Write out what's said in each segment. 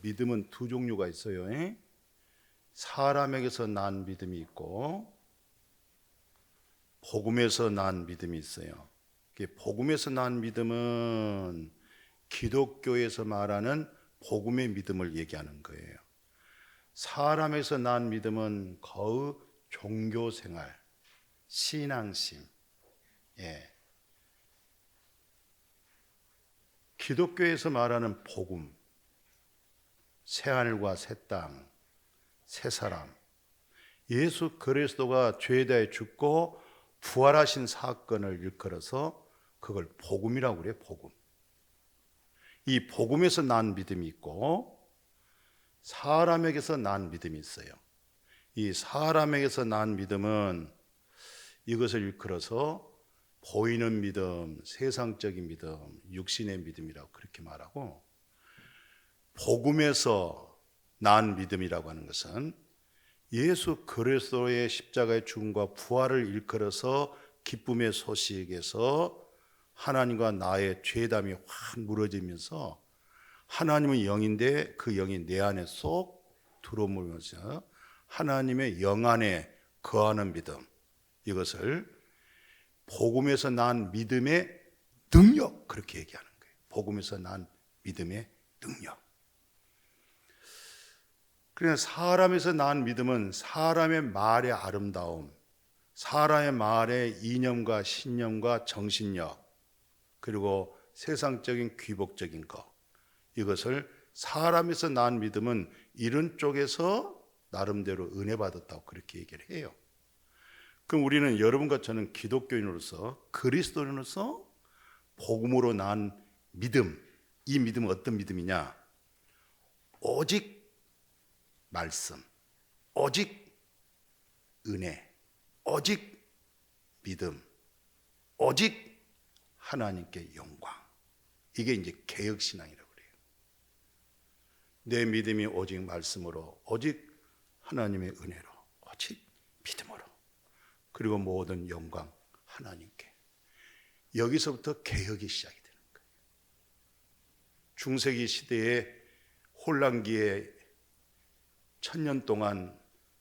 믿음은 두 종류가 있어요. 사람에게서 난 믿음이 있고 복음에서 난 믿음이 있어요. 복음에서 난 믿음은 기독교에서 말하는 복음의 믿음을 얘기하는 거예요. 사람에서 난 믿음은 거의 종교생활, 신앙심. 기독교에서 말하는 복음, 새하늘과 새 땅, 새 사람, 예수 그리스도가 죄에 대해 죽고 부활하신 사건을 일컬어서 그걸 복음이라고 그래요. 복음. 이 복음에서 난 믿음이 있고 사람에게서 난 믿음이 있어요. 이 사람에게서 난 믿음은 이것을 일컬어서 보이는 믿음, 세상적인 믿음, 육신의 믿음이라고 그렇게 말하고, 복음에서 난 믿음이라고 하는 것은 예수 그리스도의 십자가의 죽음과 부활을 일컬어서 기쁨의 소식에서 하나님과 나의 죄담이 확 무너지면서 하나님은 영인데 그 영이 내 안에 쏙 들어오면서 하나님의 영 안에 거하는 믿음, 이것을 복음에서 난 믿음의 능력, 그렇게 얘기하는 거예요. 복음에서 난 믿음의 능력. 그러나 사람에서 난 믿음은 사람의 말의 아름다움, 사람의 말의 이념과 신념과 정신력, 그리고 세상적인 귀복적인 것, 이것을 사람에서 난 믿음은 이런 쪽에서 나름대로 은혜 받았다고 그렇게 얘기를 해요. 그럼 우리는, 여러분과 저는 기독교인으로서, 그리스도인으로서 복음으로 난 믿음, 이 믿음은 어떤 믿음이냐? 오직 말씀, 오직 은혜, 오직 믿음, 오직 하나님께 영광. 이게 이제 개혁신앙이라고 그래요. 내 믿음이 오직 말씀으로, 오직 하나님의 은혜로, 오직 믿음으로, 그리고 모든 영광 하나님께. 여기서부터 개혁이 시작이 되는 거예요. 중세기 시대에 혼란기에 1000년 동안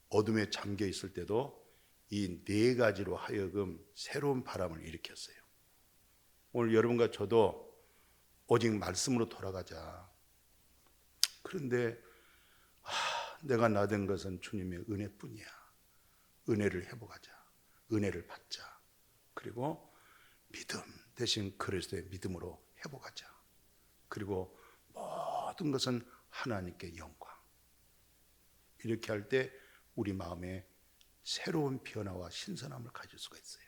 어둠에 잠겨 있을 때도 이 네 가지로 하여금 새로운 바람을 일으켰어요. 오늘 여러분과 저도 오직 말씀으로 돌아가자. 그런데 내가 나된 것은 주님의 은혜뿐이야. 은혜를 회복하자. 은혜를 받자. 그리고 믿음 대신 그리스도의 믿음으로 회복하자. 그리고 모든 것은 하나님께 영광. 이렇게 할 때 우리 마음에 새로운 변화와 신선함을 가질 수가 있어요.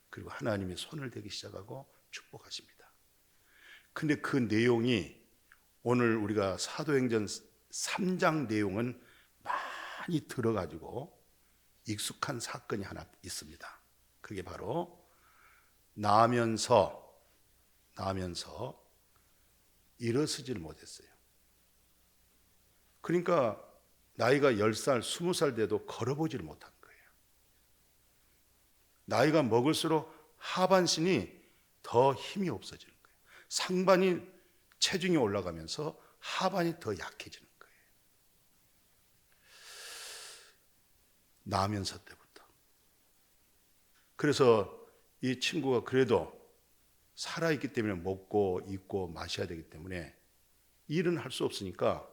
그리고 하나님의 손을 대기 시작하고 축복하십니다. 근데 그 내용이 오늘 우리가 사도행전 3장 내용은 많이 들어가지고 익숙한 사건이 하나 있습니다. 그게 바로 나면서 일어서지를 못했어요. 그러니까 나이가 10살, 20살 돼도 걸어보지를 못한 거예요. 나이가 먹을수록 하반신이 더 힘이 없어지는 거예요. 상반이 체중이 올라가면서 하반이 더 약해지는 거예요. 나면서 때부터. 그래서 이 친구가 그래도 살아있기 때문에 먹고 입고 마셔야 되기 때문에 일은 할 수 없으니까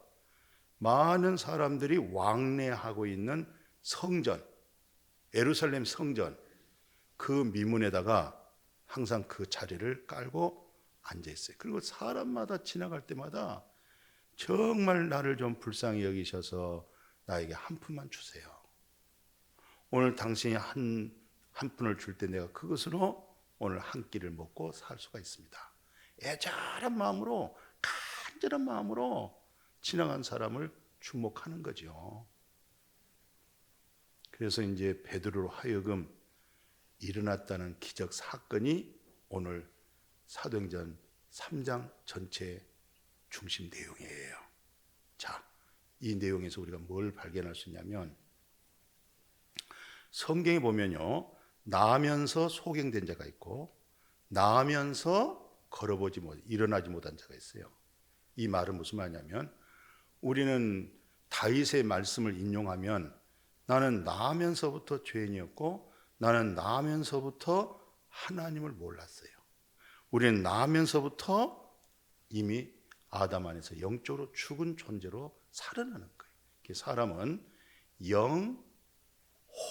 많은 사람들이 왕래하고 있는 성전, 예루살렘 성전, 그 미문에다가 항상 그 자리를 깔고 앉아 있어요. 그리고 사람마다 지나갈 때마다 정말 나를 좀 불쌍히 여기셔서 나에게 한 푼만 주세요. 오늘 당신이 한 푼을 줄 때 내가 그것으로 오늘 한 끼를 먹고 살 수가 있습니다. 애절한 마음으로, 간절한 마음으로 지나간 사람을 주목하는 거죠. 그래서 이제 베드로로 하여금 일어났다는 기적 사건이 오늘 사도행전 3장 전체의 중심 내용이에요. 자, 이 내용에서 우리가 뭘 발견할 수 있냐면, 성경에 보면요, 나면서 소경된 자가 있고 나면서 일어나지 못한 자가 있어요. 이 말은 무슨 말이냐면 우리는 다윗의 말씀을 인용하면 나는 나면서부터 죄인이었고 나는 나면서부터 하나님을 몰랐어요. 우리는 나면서부터 이미 아담 안에서 영적으로 죽은 존재로 살아나는 거예요. 사람은 영,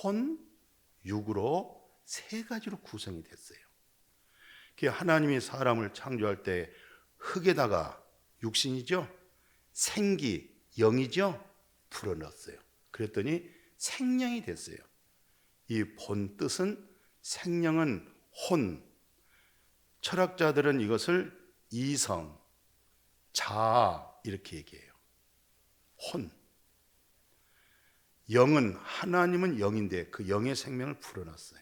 혼, 육으로 세 가지로 구성이 됐어요. 하나님이 사람을 창조할 때 흙에다가 육신이죠, 생기, 영이죠, 불어넣었어요. 그랬더니 생명이 됐어요. 이 본 뜻은 생명은 혼, 철학자들은 이것을 이성, 자아 이렇게 얘기해요. 혼. 영은, 하나님은 영인데 그 영의 생명을 불어넣었어요.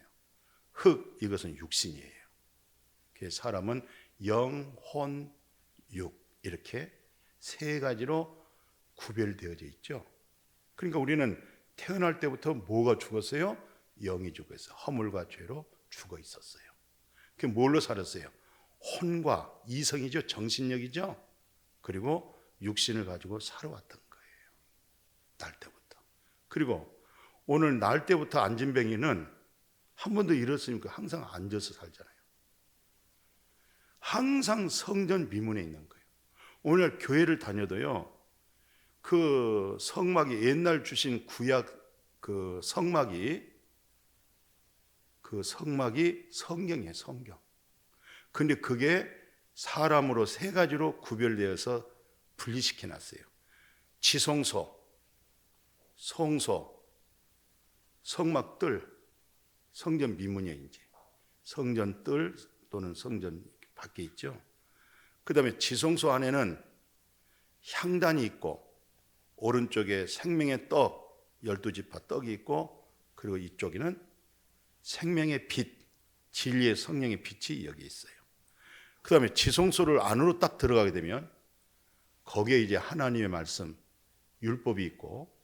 흙, 이것은 육신이에요. 사람은 영, 혼, 육 이렇게 세 가지로 구별되어져 있죠. 그러니까 우리는 태어날 때부터 뭐가 죽었어요? 영이 죽었어요. 허물과 죄로 죽어 있었어요. 그게 뭘로 살았어요? 혼과 이성이죠, 정신력이죠. 그리고 육신을 가지고 살아왔던 거예요. 날 때부터. 그리고 오늘 날 때부터 앉은뱅이는 한 번도 일었으니까 항상 앉아서 살잖아요. 항상 성전 미문에 있는 거예요. 오늘 교회를 다녀도요, 그 성막이 옛날 주신 구약 그 성막이 성경이에요, 성경. 근데 그게 사람으로 세 가지로 구별되어서 분리시켜 놨어요. 지성소, 성소, 성막들, 성전 미문이에요. 이제 성전 뜰 또는 성전 밖에 있죠. 그 다음에 지성소 안에는 향단이 있고 오른쪽에 생명의 떡, 12지파 떡이 있고, 그리고 이쪽에는 생명의 빛, 진리의 성령의 빛이 여기 있어요. 그 다음에 지성소를 안으로 딱 들어가게 되면 거기에 이제 하나님의 말씀, 율법이 있고,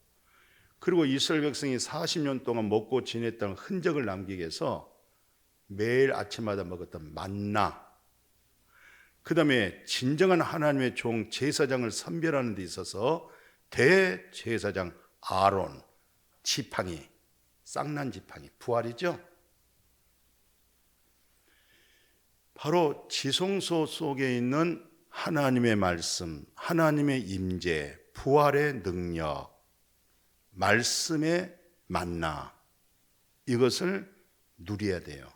그리고 이스라엘 백성이 40년 동안 먹고 지냈던 흔적을 남기기 위해서 매일 아침마다 먹었던 만나, 그 다음에 진정한 하나님의 종 제사장을 선별하는 데 있어서 대제사장 아론, 지팡이, 쌍난 지팡이, 부활이죠. 바로 지성소 속에 있는 하나님의 말씀, 하나님의 임재, 부활의 능력, 말씀의 만나, 이것을 누려야 돼요.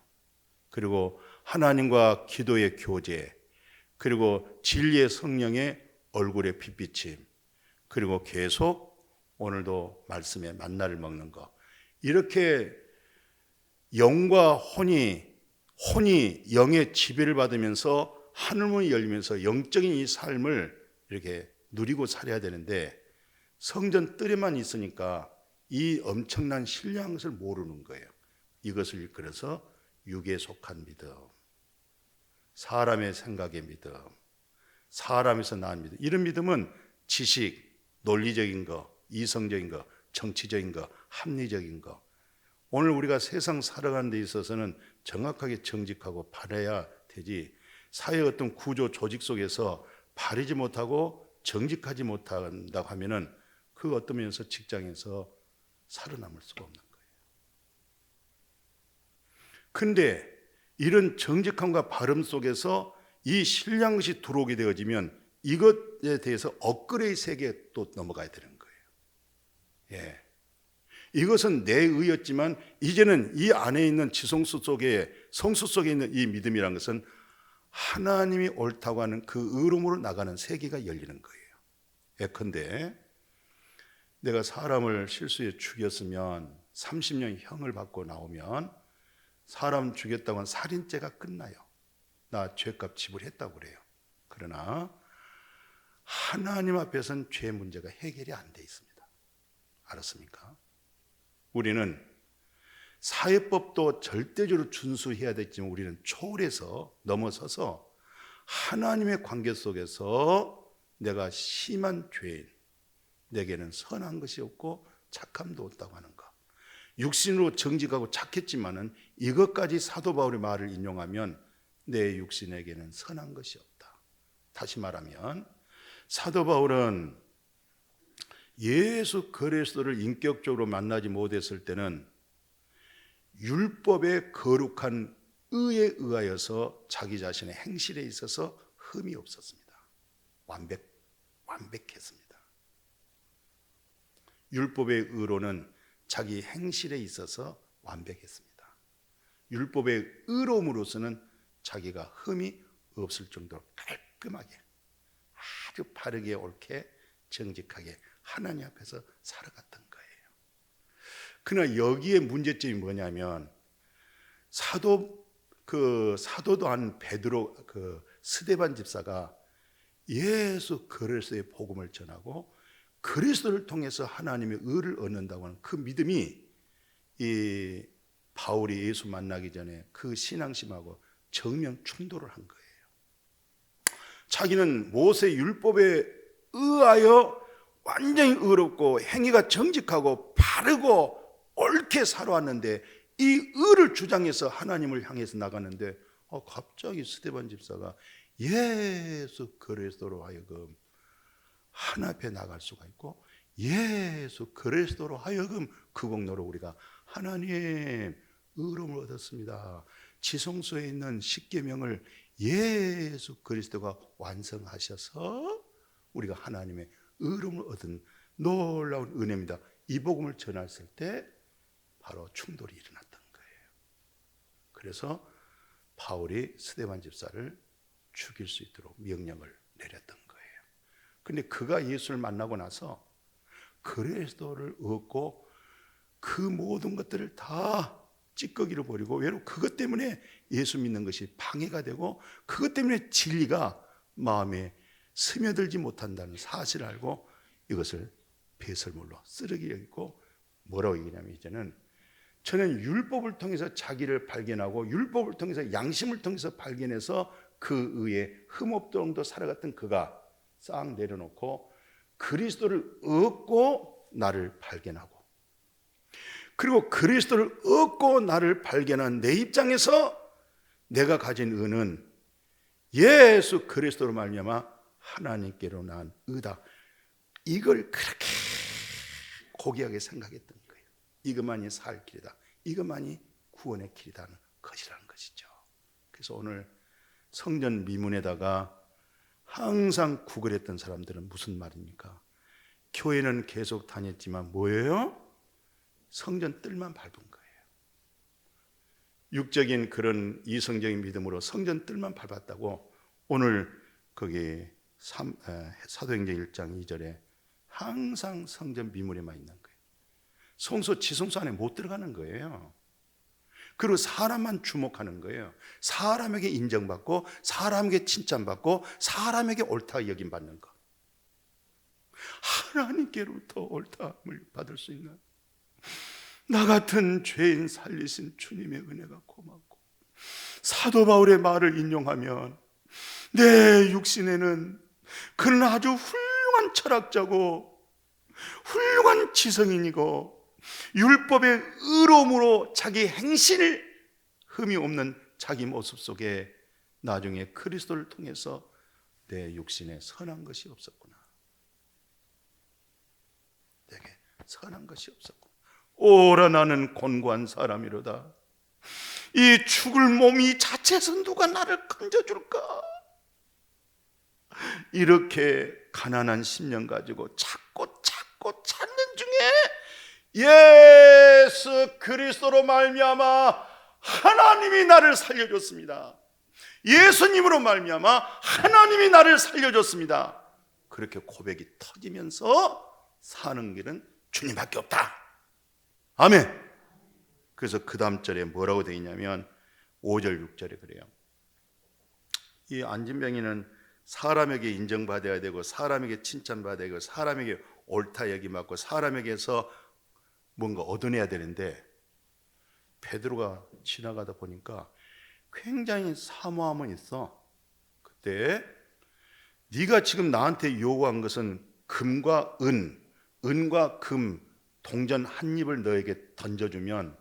그리고 하나님과 기도의 교제, 그리고 진리의 성령의 얼굴의 빛비침, 그리고 계속 오늘도 말씀의 만나를 먹는 것, 이렇게 영과 혼이 영의 지배를 받으면서 하늘문이 열리면서 영적인 이 삶을 이렇게 누리고 살아야 되는데, 성전 뜰에만 있으니까 이 엄청난 신령한 것을 모르는 거예요. 이것을 일컬어서 육에 속한 믿음, 사람의 생각의 믿음, 사람에서 낳은 믿음. 이런 믿음은 지식, 논리적인 거, 이성적인 거, 정치적인 거, 합리적인 거. 오늘 우리가 세상 살아가는 데 있어서는 정확하게 정직하고 바라야 되지, 사회의 어떤 구조 조직 속에서 바르지 못하고 정직하지 못한다고 하면은 그 어떤 면에서 직장에서 살아남을 수가 없는 거예요. 근데 이런 정직함과 바름 속에서 이 신령한 것이 들어오게 되어지면 이것에 대해서 업그레이드 세계에 또 넘어가야 되는 거예요. 예. 이것은 내 의였지만 이제는 이 안에 있는 지성수 속에, 성수 속에 있는 이 믿음이란 것은 하나님이 옳다고 하는 그 의로움으로 나가는 세계가 열리는 거예요. 예컨대 내가 사람을 실수에 죽였으면 30년 형을 받고 나오면 사람 죽였다고 하면 살인죄가 끝나요. 나 죄값 지불했다고 그래요. 그러나 하나님 앞에서는 죄 문제가 해결이 안 돼 있습니다. 알았습니까? 우리는 사회법도 절대적으로 준수해야 되지만 우리는 초월해서 넘어서서 하나님의 관계 속에서 내가 심한 죄인, 내게는 선한 것이 없고 착함도 없다고 하는 것. 육신으로 정직하고 착했지만은 이것까지 사도 바울의 말을 인용하면 내 육신에게는 선한 것이 없다. 다시 말하면 사도 바울은 예수 그리스도를 인격적으로 만나지 못했을 때는 율법의 거룩한 의에 의하여서 자기 자신의 행실에 있어서 흠이 없었습니다. 완벽했습니다. 율법의 의로는 자기 행실에 있어서 완벽했습니다. 율법의 의로움으로서는 자기가 흠이 없을 정도로 깔끔하게, 아주 바르게, 옳게, 정직하게 하나님 앞에서 살아갔던 거예요. 그러나 여기에 문제점이 뭐냐면 사도도 한 베드로 스데반 집사가 예수 그리스도의 복음을 전하고 그리스도를 통해서 하나님의 의를 얻는다고 하는 그 믿음이 이 바울이 예수 만나기 전에 그 신앙심하고 정면 충돌을 한 거예요. 자기는 모세 율법에 의하여 완전히 의롭고 행위가 정직하고 바르고 옳게 살아왔는데 이 의를 주장해서 하나님을 향해서 나가는데 갑자기 스데반 집사가 예수 그리스도로 하여금 하나님 앞에 나갈 수가 있고 예수 그리스도로 하여금 그 공로로 우리가 하나님 의로움을 얻었습니다. 지성소에 있는 십계명을 예수 그리스도가 완성하셔서 우리가 하나님의 의로움을 얻은 놀라운 은혜입니다. 이 복음을 전했을 때 바로 충돌이 일어났던 거예요. 그래서 바울이 스데반 집사를 죽일 수 있도록 명령을 내렸던 거예요. 근데 그가 예수를 만나고 나서 그리스도를 얻고 그 모든 것들을 다 찌꺼기를 버리고 외로 그것 때문에 예수 믿는 것이 방해가 되고 그것 때문에 진리가 마음에 스며들지 못한다는 사실을 알고 이것을 배설물로 쓰레기 여기고 뭐라고 얘기냐면 이제는 저는 율법을 통해서 자기를 발견하고 율법을 통해서 양심을 통해서 발견해서 그 의에 흠없도록도 살아갔던 그가 싹 내려놓고 그리스도를 얻고 나를 발견하고 그리고 그리스도를 얻고 나를 발견한 내 입장에서 내가 가진 의는 예수 그리스도로 말미암아 하나님께로 난 의다. 이걸 그렇게 고귀하게 생각했던 거예요. 이것만이 살 길이다. 이것만이 구원의 길이라는 것이라는 것이죠. 그래서 오늘 성전 미문에다가 항상 구걸했던 사람들은 무슨 말입니까? 교회는 계속 다녔지만 뭐예요? 성전 뜰만 밟은 거예요. 육적인 그런 이성적인 믿음으로 성전 뜰만 밟았다고 오늘 거기 사도행전 1장 2절에 항상 성전 미문에만 있는 거예요. 성소 지성소 안에 못 들어가는 거예요. 그리고 사람만 주목하는 거예요. 사람에게 인정받고 사람에게 칭찬받고 사람에게 옳다 여김받는 것. 하나님께로부터 옳다함을 받을 수 있는 나 같은 죄인 살리신 주님의 은혜가 고맙고 사도 바울의 말을 인용하면 내 육신에는 그는 아주 훌륭한 철학자고 훌륭한 지성인이고 율법의 의로움으로 자기 행실 흠이 없는 자기 모습 속에 나중에 그리스도를 통해서 내 육신에 선한 것이 없었구나. 내게 선한 것이 없었구나. 오라 나는 곤고한 사람이로다. 이 죽을 몸이 자체에서 누가 나를 건져줄까? 이렇게 가난한 심령 가지고 찾고 찾는 중에 예수 그리스도로 말미암아 하나님이 나를 살려줬습니다. 예수님으로 말미암아 하나님이 나를 살려줬습니다. 그렇게 고백이 터지면서 사는 길은 주님밖에 없다. 아멘. 그래서 그 다음 절에 뭐라고 되어 있냐면 5절 6절에 그래요. 이 안진병이는 사람에게 인정받아야 되고 사람에게 칭찬받아야 되고 사람에게 옳다 여김받고 사람에게서 뭔가 얻어내야 되는데 베드로가 지나가다 보니까 굉장히 사모함은 있어. 그때 네가 지금 나한테 요구한 것은 금과 은과 금 동전 한 입을 너에게 던져주면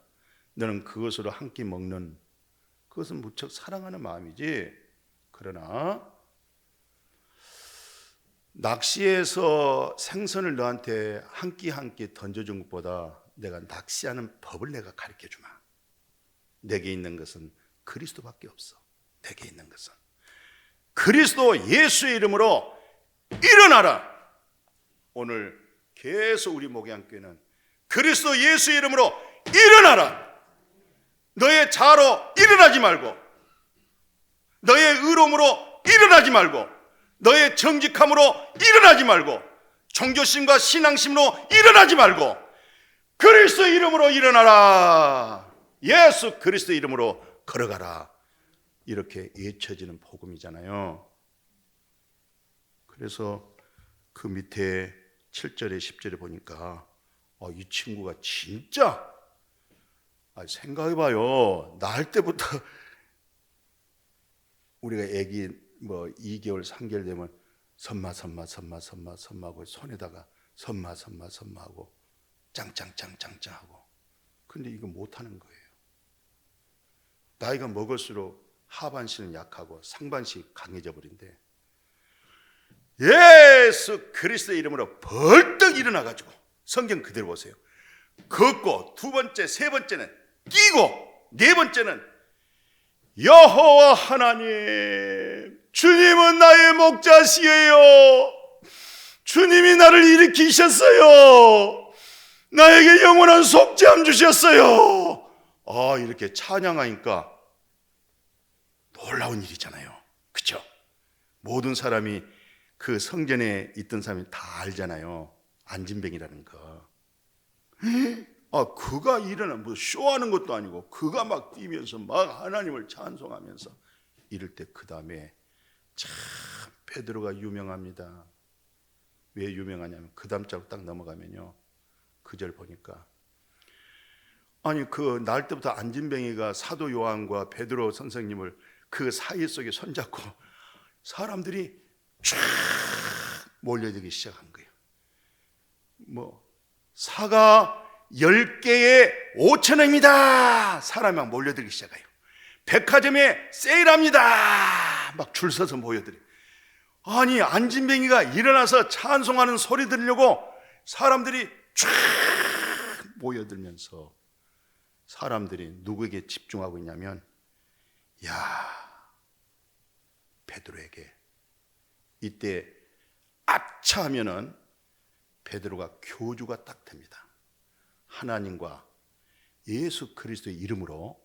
너는 그것으로 한 끼 먹는 그것은 무척 사랑하는 마음이지. 그러나 낚시해서 생선을 너한테 한 끼 한 끼 던져준 것보다 내가 낚시하는 법을 내가 가르쳐 주마. 내게 있는 것은 그리스도밖에 없어. 내게 있는 것은 그리스도 예수의 이름으로 일어나라. 오늘 계속 우리 목양교회는 그리스도 예수의 이름으로 일어나라. 너의 자로 일어나지 말고, 너의 의로움으로 일어나지 말고, 너의 정직함으로 일어나지 말고, 종교심과 신앙심으로 일어나지 말고, 그리스도 이름으로 일어나라. 예수 그리스도 이름으로 걸어가라. 이렇게 외쳐지는 복음이잖아요. 그래서 그 밑에 7절에 10절에 보니까 이 친구가 진짜 생각해봐요. 날 때부터 우리가 애기 2개월 3개월 되면 선마하고 손에다가 선마하고 짱짱하고, 근데 이거 못하는 거예요. 나이가 먹을수록 하반신은 약하고 상반신이 강해져 버린데, 예수 그리스도의 이름으로 벌떡 일어나가지고 성경 그대로 보세요. 걷고, 두 번째, 세 번째는 뛰고, 네 번째는 여호와 하나님, 주님은 나의 목자시에요. 주님이 나를 일으키셨어요. 나에게 영원한 속죄함 주셨어요. 이렇게 찬양하니까 놀라운 일이잖아요. 그렇죠? 모든 사람이 그 성전에 있던 사람이 다 알잖아요. 안진뱅이라는 거. 그가 일어나 쇼하는 것도 아니고 그가 막 뛰면서 막 하나님을 찬송하면서 이럴 때 그 다음에 참 베드로가 유명합니다. 왜 유명하냐면 그 다음 자로 딱 넘어가면요, 그 절 보니까 그 날 때부터 안진뱅이가 사도 요한과 베드로 선생님을 그 사이 속에 손잡고 사람들이 쫙 몰려들기 시작한 거예요. 사과 10개에 5,000원입니다. 사람이 막 몰려들기 시작해요. 백화점에 세일합니다. 막 줄 서서 모여들어요. 안진뱅이가 일어나서 찬송하는 소리 들으려고 사람들이 쫙 모여들면서 사람들이 누구에게 집중하고 있냐면 베드로에게. 이때 아차하면은 베드로가 교주가 딱 됩니다. 하나님과 예수 그리스도의 이름으로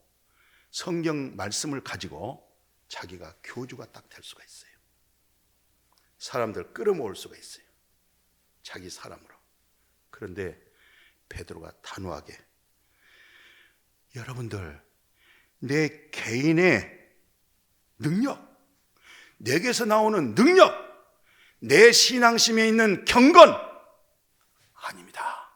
성경 말씀을 가지고 자기가 교주가 딱 될 수가 있어요. 사람들 끌어모을 수가 있어요. 자기 사람으로. 그런데 베드로가 단호하게, 여러분들, 내 개인의 능력, 내게서 나오는 능력, 내 신앙심에 있는 경건 아닙니다.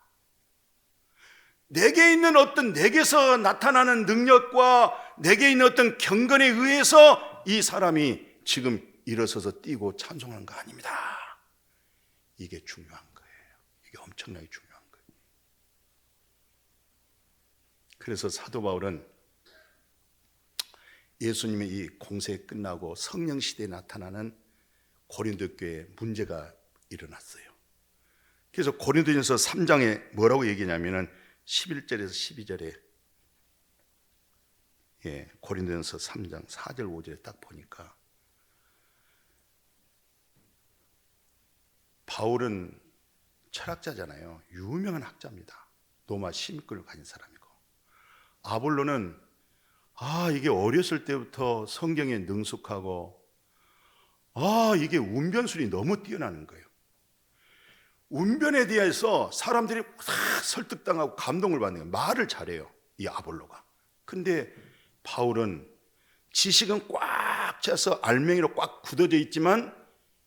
내게 있는 내게서 나타나는 능력과 내게 있는 어떤 경건에 의해서 이 사람이 지금 일어서서 뛰고 찬송하는 거 아닙니다. 이게 중요한 거예요. 이게 엄청나게 중요한 거예요. 그래서 사도 바울은 예수님의 이 공세 끝나고 성령 시대에 나타나는 고린도 교회에 문제가 일어났어요. 그래서 고린도전서 3장에 뭐라고 얘기냐면은 11절에서 12절에 고린도전서 3장 4절 5절에 딱 보니까 바울은 철학자잖아요. 유명한 학자입니다. 로마 시민권을 가진 사람이고, 아볼로는 이게 어렸을 때부터 성경에 능숙하고 이게 운변술이 너무 뛰어나는 거예요. 운변에 대해서 사람들이 다 설득당하고 감동을 받는 거예요. 말을 잘해요, 이 아볼로가. 근데 바울은 지식은 꽉 차서 알맹이로 꽉 굳어져 있지만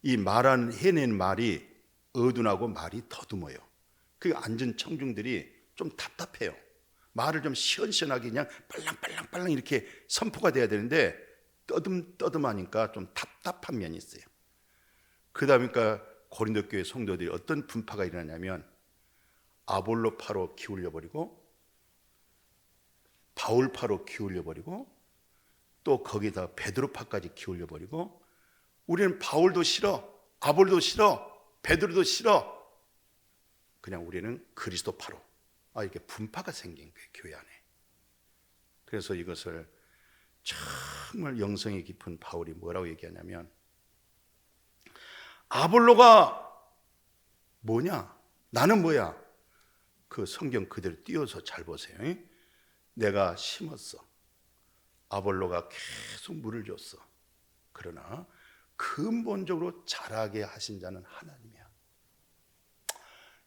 이 해낸 말이 어둔하고 말이 더듬어요. 그 앉은 청중들이 좀 답답해요. 말을 좀 시원시원하게 그냥 빨랑빨랑 이렇게 선포가 돼야 되는데 떠듬하니까 좀 답답한 면이 있어요. 그러니까 고린도 교회 성도들이 어떤 분파가 일어나냐면 아볼로파로 기울여 버리고 바울파로 기울여 버리고 또 거기다 베드로파까지 기울여 버리고, 우리는 바울도 싫어, 아볼도 싫어, 베드로도 싫어. 그냥 우리는 그리스도파로. 이렇게 분파가 생긴 거예요, 교회 안에. 그래서 이것을 정말 영성이 깊은 바울이 뭐라고 얘기하냐면, 아볼로가 뭐냐? 나는 뭐야? 그 성경 그대로 띄워서 잘 보세요. 내가 심었어. 아볼로가 계속 물을 줬어. 그러나 근본적으로 자라게 하신 자는 하나님이야.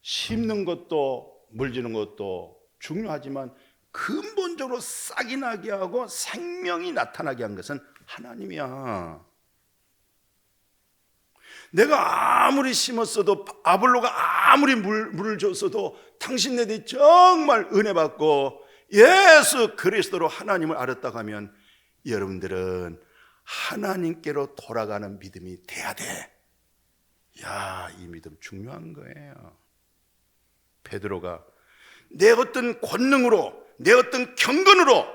심는 것도 물 주는 것도 중요하지만 근본적으로 싹이 나게 하고 생명이 나타나게 한 것은 하나님이야. 내가 아무리 심었어도, 아볼로가 아무리 물을 줬어도 당신네들이 정말 은혜 받고 예수 그리스도로 하나님을 알았다고 하면 여러분들은 하나님께로 돌아가는 믿음이 돼야 돼. 이 믿음 중요한 거예요. 베드로가 내 어떤 권능으로, 내 어떤 경건으로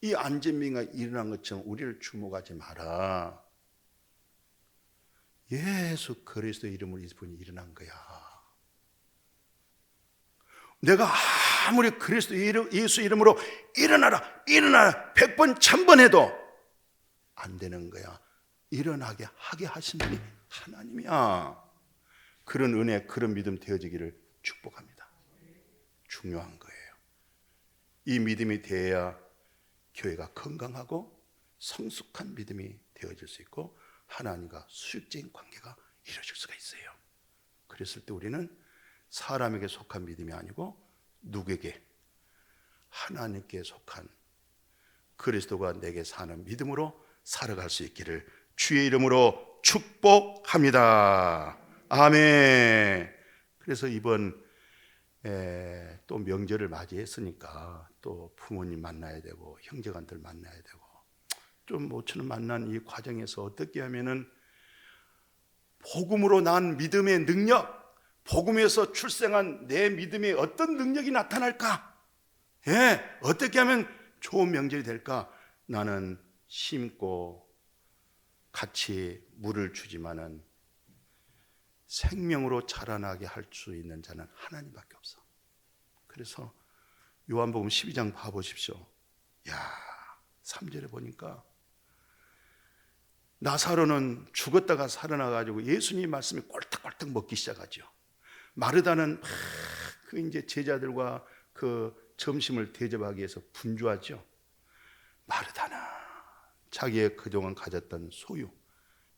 이 안진뱅이가 일어난 것처럼 우리를 주목하지 마라. 예수 그리스도의 이름으로 이분이 일어난 거야. 내가 아무리 그리스도 예수 이름으로 일어나라 100번 1000번 해도 안 되는 거야. 일어나게 하게 하신 분이 하나님이야. 그런 은혜, 그런 믿음 되어지기를 축복합니다. 중요한 거예요. 이 믿음이 되어야 교회가 건강하고 성숙한 믿음이 되어질 수 있고 하나님과 수직적인 관계가 이루어질 수가 있어요. 그랬을 때 우리는 사람에게 속한 믿음이 아니고 누구에게? 하나님께 속한 그리스도가 내게 사는 믿음으로 살아갈 수 있기를 주의 이름으로 축복합니다. 아멘. 그래서 이번 또 명절을 맞이했으니까 또 부모님 만나야 되고 형제간들 만나야 되고 좀 모처럼 만난 이 과정에서 어떻게 하면은 복음으로 난 믿음의 능력, 복음에서 출생한 내 믿음의 어떤 능력이 나타날까? 어떻게 하면 좋은 명절이 될까? 나는 심고 같이 물을 주지만은 생명으로 자라나게 할 수 있는 자는 하나님밖에 없어. 그래서 요한복음 12장 봐보십시오. 3절에 보니까 나사로는 죽었다가 살아나가지고 예수님 말씀이 꼴딱꼴딱 먹기 시작하죠. 마르다는 그 이제 제자들과 그 점심을 대접하기 위해서 분주하죠. 마르다는 자기의 그동안 가졌던 소유,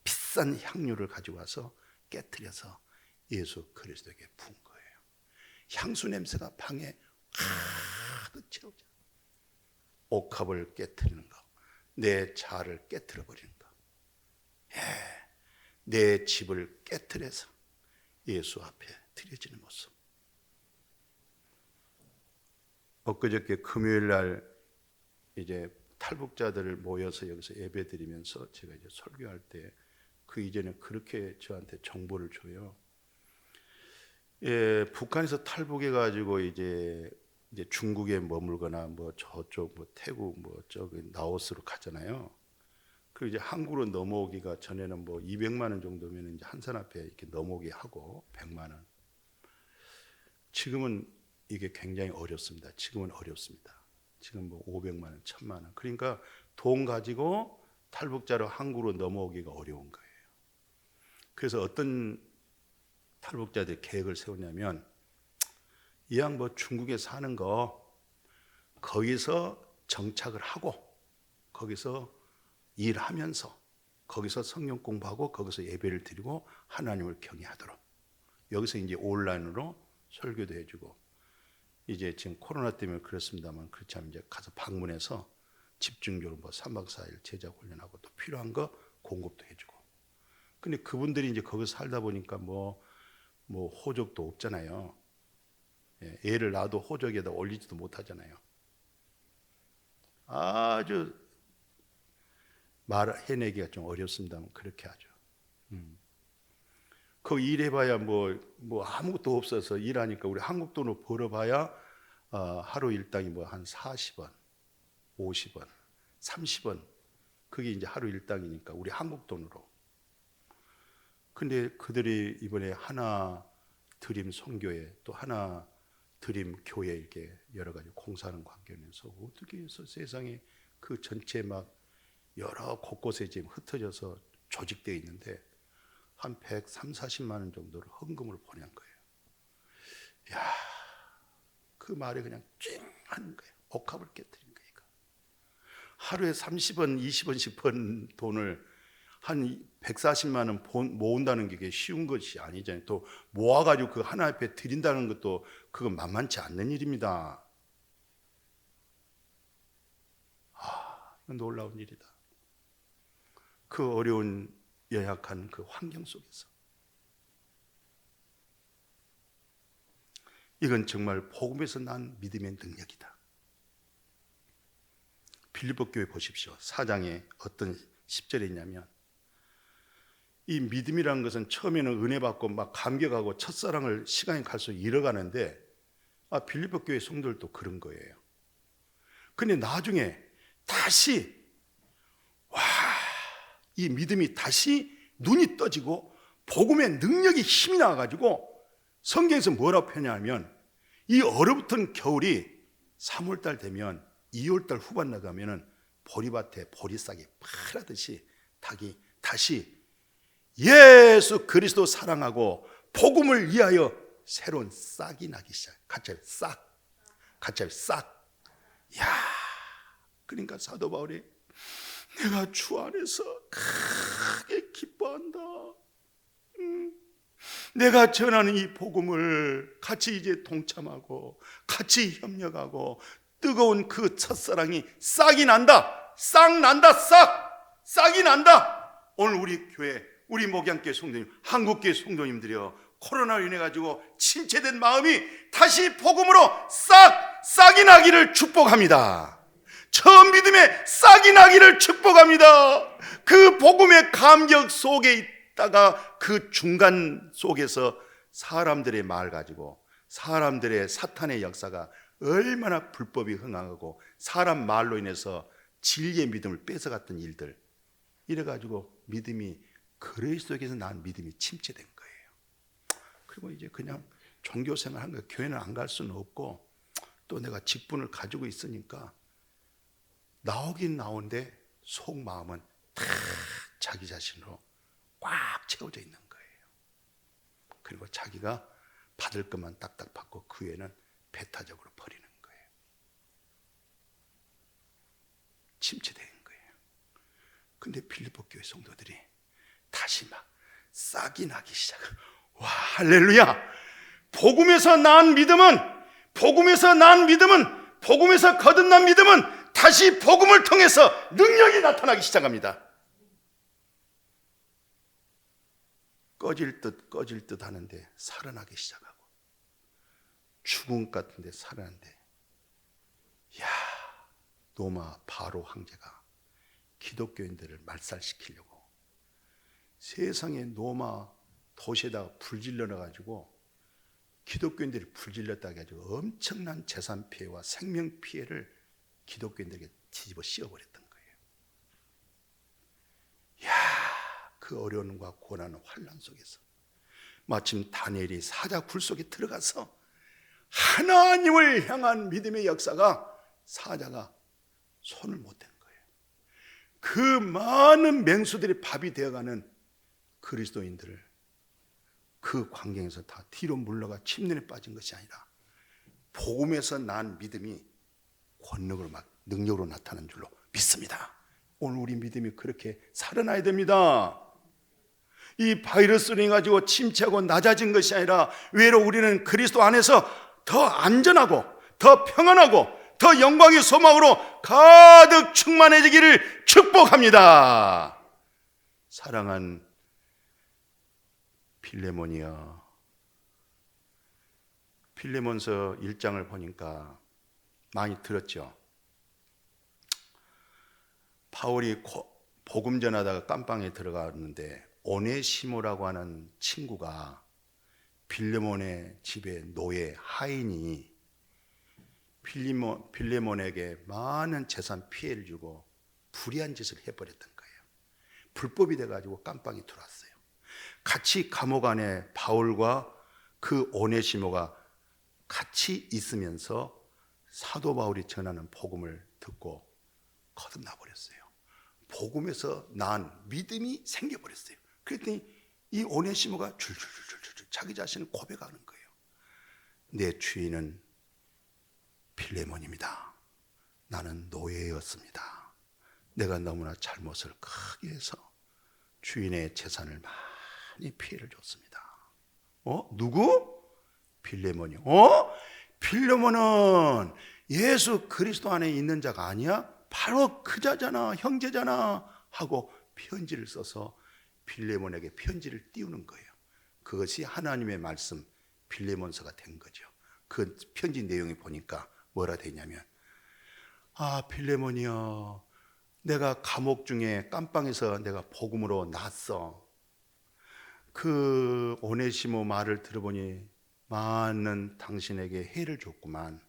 비싼 향료를 가지고 와서 깨트려서 예수 그리스도에게 부은 거예요. 향수 냄새가 방에 가득 채우죠. 옥합을 깨트리는 거, 내 자아를 깨트려 버리는 거, 내 집을 깨트려서 예수 앞에 드려지는 모습. 엊그저께 금요일 날 이제 탈북자들을 모여서 여기서 예배 드리면서 제가 이제 설교할 때 그 이전에 그렇게 저한테 정보를 줘요. 북한에서 탈북해가지고 이제 중국에 머물거나 뭐 저쪽 뭐 태국 뭐 저기 라오스로 가잖아요. 그 이제 한국으로 넘어오기가 전에는 뭐 200만 원 정도면 이제 한 산 앞에 이렇게 넘어오게 하고 100만 원. 지금은 이게 굉장히 어렵습니다. 지금은 어렵습니다. 지금 뭐 500만 원, 1000만 원. 그러니까 돈 가지고 탈북자로 한국으로 넘어오기가 어려운 거예요. 그래서 어떤 탈북자들이 계획을 세우냐면 이왕 뭐 중국에 사는 거 거기서 정착을 하고 거기서 일하면서 거기서 성경 공부하고 거기서 예배를 드리고 하나님을 경외하도록 여기서 이제 온라인으로 설교도 해주고 이제 지금 코로나 때문에 그렇습니다만 그렇지 않으면 이제 가서 방문해서 집중적으로 뭐 3박 4일 제자 훈련하고 또 필요한 거 공급도 해주고. 근데 그분들이 이제 거기서 살다 보니까 뭐 호적도 없잖아요. 애를 낳아도 호적에다 올리지도 못하잖아요. 아주 말 해내기가 좀 어렵습니다만 그렇게 하죠. 거기 일해봐야 뭐 아무것도 없어서 일하니까 우리 한국 돈으로 벌어봐야 하루 일당이 뭐 한 40원, 50원, 30원 그게 이제 하루 일당이니까 우리 한국 돈으로. 근데 그들이 이번에 하나 드림 선교회 또 하나 드림 교회 이렇게 여러 가지 공사하는 관계에서 어떻게 해서 세상에 그 전체 막 여러 곳곳에 지금 흩어져서 조직되어 있는데 한 130~40만 원 정도를 헌금을 보낸 거예요. 야, 그 말에 그냥 찡 하는 거예요. 옥합을 깨뜨린 거예요. 하루에 30원, 20원씩 번 돈을 한 140만 원 모은다는 게 쉬운 것이 아니잖아요. 또 모아가지고 그 하나 앞에 드린다는 것도 그건 만만치 않는 일입니다. 이건 놀라운 일이다. 그 어려운 연약한 그 환경 속에서 이건 정말 복음에서 난 믿음의 능력이다. 빌립보 교회 보십시오. 4장에 어떤 10절에 있냐면 이 믿음이라는 것은 처음에는 은혜 받고 막 감격하고 첫사랑을 시간이 갈수록 잃어가는데 빌립보 교회 성도들도 그런 거예요. 근데 나중에 다시 이 믿음이 다시 눈이 떠지고 복음의 능력이 힘이 나와가지고 성경에서 뭐라고 표현하냐면 이 얼어붙은 겨울이 3월달 되면 2월달 후반 나가면은 보리밭에 보리싹이 파라듯이 닭이 다시 예수 그리스도 사랑하고 복음을 위하여 새로운 싹이 나기 시작. 같이 싹. 야, 그러니까 사도 바울이 내가 주 안에서 크게 기뻐한다. 내가 전하는 이 복음을 같이 이제 동참하고 같이 협력하고 뜨거운 그 첫사랑이 싹이 난다. 싹이 난다. 오늘 우리 교회, 우리 목양교회 성도님, 한국교회 성도님들이요, 코로나로 인해 가지고 침체된 마음이 다시 복음으로 싹이 나기를 축복합니다. 처음 믿음에 싹이 나기를 축복합니다. 그 복음의 감격 속에 있다가 그 중간 속에서 사람들의 말 가지고 사람들의 사탄의 역사가 얼마나 불법이 흥하고 사람 말로 인해서 진리의 믿음을 뺏어갔던 일들, 이래가지고 믿음이 그리스도에게서 난 믿음이 침체된 거예요. 그리고 이제 그냥 종교생활 한 거예요. 교회는 안 갈 수는 없고 또 내가 직분을 가지고 있으니까 나오긴 나오는데 속마음은 다 자기 자신으로 꽉 채워져 있는 거예요. 그리고 자기가 받을 것만 딱딱 받고 그 외에는 배타적으로 버리는 거예요. 침체된 거예요. 근데 빌립보 교회 성도들이 다시 막 싹이 나기 시작해요. 와, 할렐루야! 복음에서 난 믿음은, 복음에서 거듭난 믿음은 다시 복음을 통해서 능력이 나타나기 시작합니다. 꺼질 듯 하는데 살아나기 시작하고 죽음 같은데 살아난데, 야, 로마 바로 황제가 기독교인들을 말살시키려고 세상에 로마 도시에다가 불질러 놔가지고 기독교인들이 불질렀다 해가지고 엄청난 재산 피해와 생명 피해를 기독교인들에게 뒤집어 씌워버렸던 거예요. 야, 그 어려움과 고난과 환난 속에서 마침 다니엘이 사자 굴 속에 들어가서 하나님을 향한 믿음의 역사가 사자가 손을 못 댄 거예요. 그 많은 맹수들이 밥이 되어가는 그리스도인들을 그 광경에서 다 뒤로 물러가 침륜에 빠진 것이 아니라 복음에서 난 믿음이 권능으로 막 능력으로 나타나는 줄로 믿습니다. 오늘 우리 믿음이 그렇게 살아나야 됩니다. 이 바이러스로 인해가지고 침체하고 낮아진 것이 아니라 외로 우리는 그리스도 안에서 더 안전하고 더 평안하고 더 영광의 소망으로 가득 충만해지기를 축복합니다. 사랑한 필레몬이여, 필레몬서 1장을 보니까 많이 들었죠. 바울이 복음 전하다가 깜빵에 들어갔는데 오네시모라고 하는 친구가 필레몬의 집에 노예 하인이 필레몬에게 많은 재산 피해를 주고 불의한 짓을 해버렸던 거예요. 불법이 돼가지고 깜빵에 들어왔어요. 같이 감옥 안에 바울과 그 오네시모가 같이 있으면서 사도 바울이 전하는 복음을 듣고 거듭나 버렸어요. 복음에서 난 믿음이 생겨버렸어요. 그랬더니 이 오네시모가 줄줄줄줄줄 자기 자신을 고백하는 거예요. 내 주인은 필레몬입니다. 나는 노예였습니다. 내가 너무나 잘못을 크게 해서 주인의 재산을 많이 피해를 줬습니다. 누구? 필레몬이요. 필레몬은 예수 그리스도 안에 있는 자가 아니야? 바로 그 자잖아, 형제잖아 하고 편지를 써서 필레몬에게 편지를 띄우는 거예요. 그것이 하나님의 말씀 필레몬서가 된 거죠. 그 편지 내용이 보니까 뭐라 되냐면, 필레몬이여, 내가 감옥 중에 깜빵에서 내가 복음으로 났어. 그 오네시모 말을 들어보니 많은 당신에게 해를 줬구만.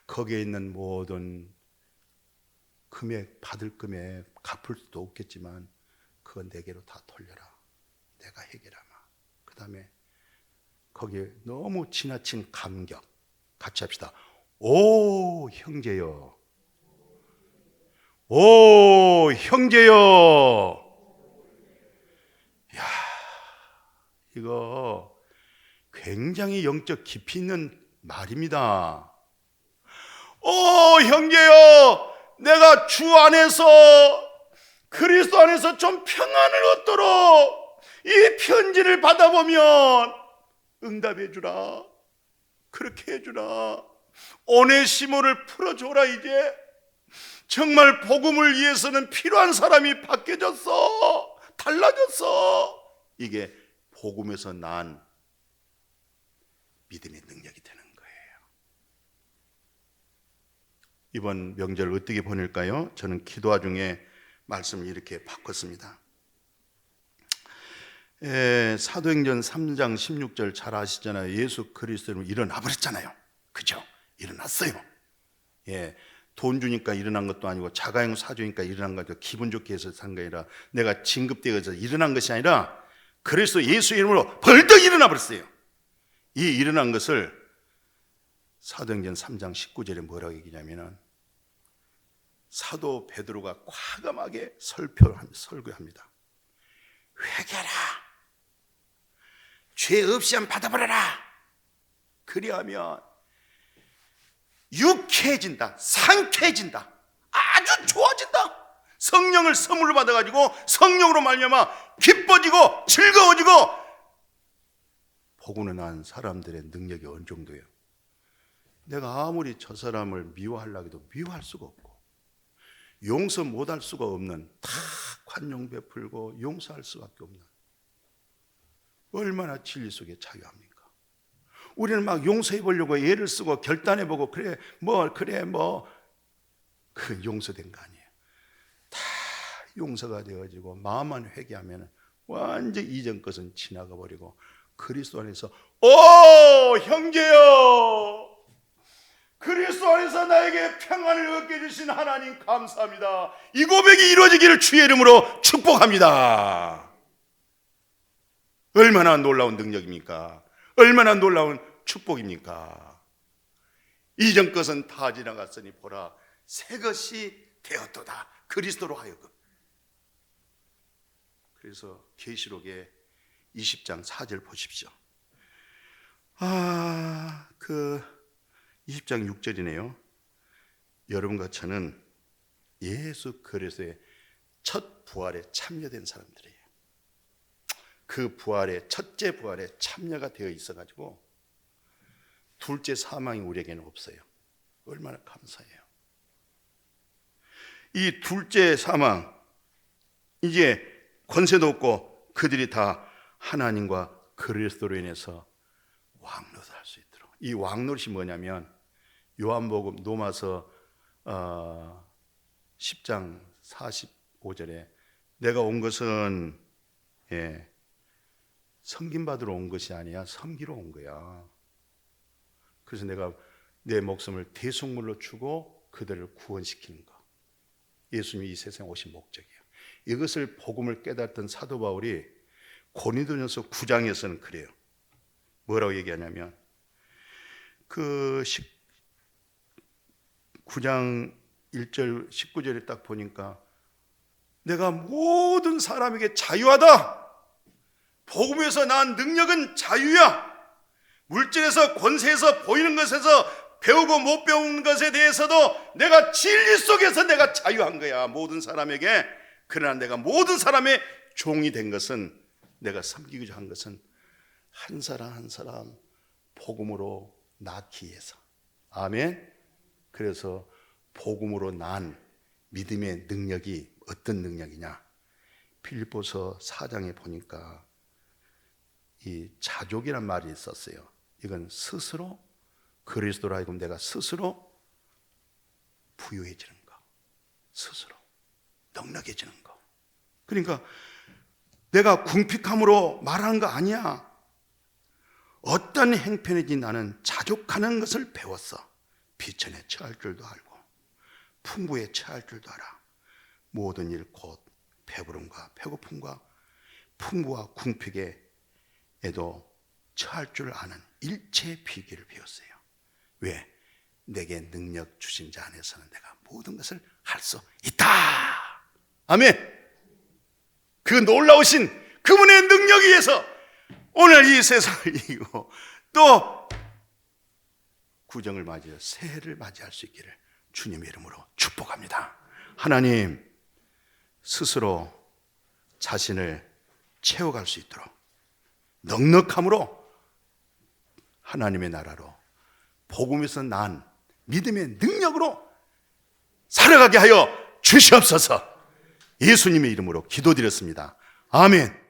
거기에 있는 모든 금액, 받을 금액 갚을 수도 없겠지만 그건 내게로 다 돌려라. 내가 해결하마. 그 다음에 거기에 너무 지나친 감격. 같이 합시다. 오 형제여, 오 형제여. 야, 이거 굉장히 영적 깊이 있는 말입니다. 오 형제여, 내가 주 안에서 그리스도 안에서 좀 평안을 얻도록 이 편지를 받아보면 응답해 주라. 그렇게 해주라. 오네시모를 풀어줘라. 이제 정말 복음을 위해서는 필요한 사람이 바뀌어졌어. 달라졌어. 이게 복음에서 난 믿음의 능력이 되는 거예요. 이번 명절을 어떻게 보낼까요? 저는 기도와 중에 말씀을 이렇게 바꿨습니다. 사도행전 3장 16절 잘 아시잖아요. 예수 그리스도는 일어나 버렸잖아요. 그죠? 일어났어요. 돈 주니까 일어난 것도 아니고 자가용 사주니까 일어난 것도 기분 좋게 해서 산 게 아니라 내가 진급되어서 일어난 것이 아니라 그리스도 예수 이름으로 벌떡 일어나 버렸어요. 이 일어난 것을 사도행전 3장 19절에 뭐라고 얘기냐면은 사도 베드로가 과감하게 설교합니다. 회개하라. 죄 없이 한번 받아버려라. 그리하면 유쾌해진다, 상쾌해진다, 아주 좋아진다. 성령을 선물로 받아가지고 성령으로 말미암아 기뻐지고 즐거워지고. 보고는 난 사람들의 능력이 어느 정도예요. 내가 아무리 저 사람을 미워하려고 해도 미워할 수가 없고 용서 못할 수가 없는, 다 관용 베풀고 용서할 수밖에 없는, 얼마나 진리 속에 자유합니까? 우리는 막 용서해 보려고 애를 쓰고 결단해 보고 그래 그 용서된 거 아니에요. 다 용서가 되어지고 마음만 회개하면 완전 이전 것은 지나가 버리고 그리스도 안에서 오 형제여, 그리스도 안에서 나에게 평안을 얻게 해주신 하나님 감사합니다. 이 고백이 이루어지기를 주의 이름으로 축복합니다. 얼마나 놀라운 능력입니까? 얼마나 놀라운 축복입니까? 이전 것은 다 지나갔으니 보라 새 것이 되었도다. 그리스도로 하여금. 그래서 계시록의 20장 4절 보십시오. 그 20장 6절이네요. 여러분과 저는 예수 그리스도의 첫 부활에 참여된 사람들이에요. 그 부활에, 첫째 부활에 참여가 되어 있어가지고 둘째 사망이 우리에게는 없어요. 얼마나 감사해요. 이 둘째 사망, 이제 권세도 없고 그들이 다 하나님과 그리스도로 인해서 왕노릇 할 수 있도록. 이 왕노릇이 뭐냐면 요한복음 로마서 10장 45절에 내가 온 것은 섬김받으러 온 것이 아니야 섬기러 온 거야. 그래서 내가 내 목숨을 대속물로 주고 그들을 구원시키는 거. 예수님이 이 세상에 오신 목적이에요. 이것을 복음을 깨달았던 사도 바울이 고린도전서 9장에서는 그래요. 뭐라고 얘기하냐면 그 9장 1절 19절에 딱 보니까 내가 모든 사람에게 자유하다. 복음에서 낳은 능력은 자유야. 물질에서 권세에서 보이는 것에서 배우고 못 배우는 것에 대해서도 내가 진리 속에서 내가 자유한 거야. 모든 사람에게. 그러나 내가 모든 사람의 종이 된 것은, 내가 섬기고자 한 것은 한 사람 한 사람 복음으로 낳기 위해서. 아멘. 그래서 복음으로 난 믿음의 능력이 어떤 능력이냐? 빌립보서 4장에 보니까 이 자족이란 말이 있었어요. 이건 스스로, 그리스도로 하여금 내가 스스로 부유해지는 거, 스스로 넉넉해지는 거. 그러니까 내가 궁핍함으로 말하는 거 아니야. 어떤 행편이지 나는 자족하는 것을 배웠어. 비천에 처할 줄도 알고 풍부에 처할 줄도 알아. 모든 일 곧 배부름과 배고픔과 풍부와 궁핍에도 처할 줄 아는 일체의 비결을 배웠어요. 왜? 내게 능력 주신 자 안에서는 내가 모든 것을 할 수 있다. 아멘. 그 놀라우신 그분의 능력에 의해서 오늘 이 세상을 이기고 또 구정을 맞이해 새해를 맞이할 수 있기를 주님의 이름으로 축복합니다. 하나님, 스스로 자신을 채워갈 수 있도록 넉넉함으로 하나님의 나라로 복음에서 난 믿음의 능력으로 살아가게 하여 주시옵소서. 예수님의 이름으로 기도드렸습니다. 아멘.